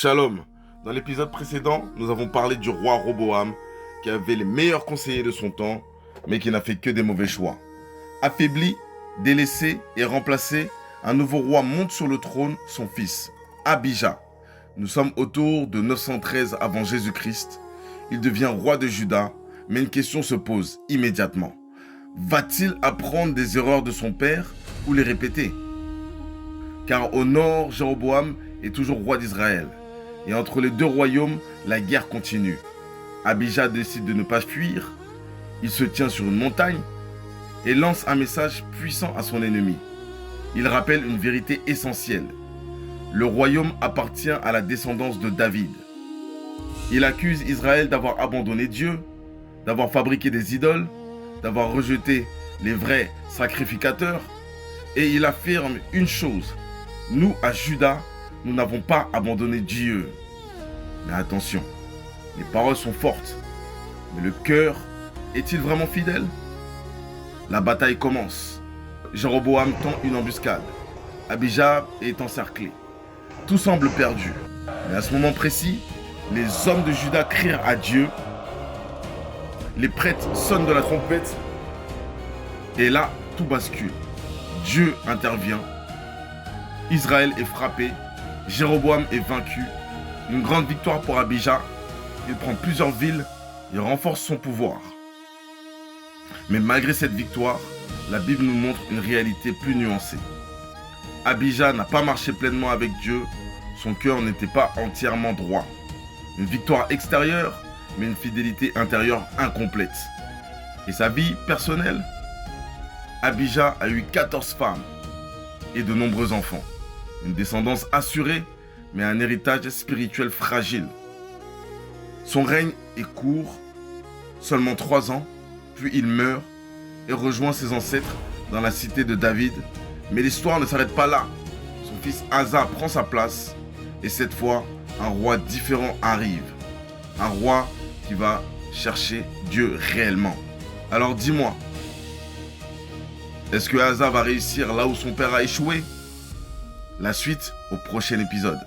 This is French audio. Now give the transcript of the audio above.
Shalom. Dans l'épisode précédent, nous avons parlé du roi Roboam, qui avait les meilleurs conseillers de son temps, mais qui n'a fait que des mauvais choix. Affaibli, délaissé et remplacé, un nouveau roi monte sur le trône, son fils, Abijah. Nous sommes autour de 913 avant Jésus-Christ. Il devient roi de Juda, mais une question se pose immédiatement. Va-t-il apprendre des erreurs de son père ou les répéter? Car au nord, Jéroboam est toujours roi d'Israël. Et entre les deux royaumes, la guerre continue. Abijah décide de ne pas fuir. Il se tient sur une montagne et lance un message puissant à son ennemi. Il rappelle une vérité essentielle. Le royaume appartient à la descendance de David. Il accuse Israël d'avoir abandonné Dieu, d'avoir fabriqué des idoles, d'avoir rejeté les vrais sacrificateurs. Et il affirme une chose. Nous, à Juda, nous n'avons pas abandonné Dieu. Mais attention, les paroles sont fortes. Mais le cœur est-il vraiment fidèle? La bataille commence. Jéroboam tend une embuscade. Abijah est encerclé. Tout semble perdu. Mais à ce moment précis, les hommes de Juda crient à Dieu. Les prêtres sonnent de la trompette. Et là, tout bascule. Dieu intervient. Israël est frappé. Jéroboam est vaincu. Une grande victoire pour Abijah. Il prend plusieurs villes et renforce son pouvoir. Mais malgré cette victoire, la Bible nous montre une réalité plus nuancée. Abijah n'a pas marché pleinement avec Dieu. Son cœur n'était pas entièrement droit. Une victoire extérieure, mais une fidélité intérieure incomplète. Et sa vie personnelle? Abijah a eu 14 femmes et de nombreux enfants. Une descendance assurée, mais un héritage spirituel fragile. Son règne est court, seulement 3 ans, puis il meurt et rejoint ses ancêtres dans la cité de David. Mais l'histoire ne s'arrête pas là. Son fils Asa prend sa place et cette fois, un roi différent arrive. Un roi qui va chercher Dieu réellement. Alors dis-moi, est-ce que Asa va réussir là où son père a échoué? La suite au prochain épisode.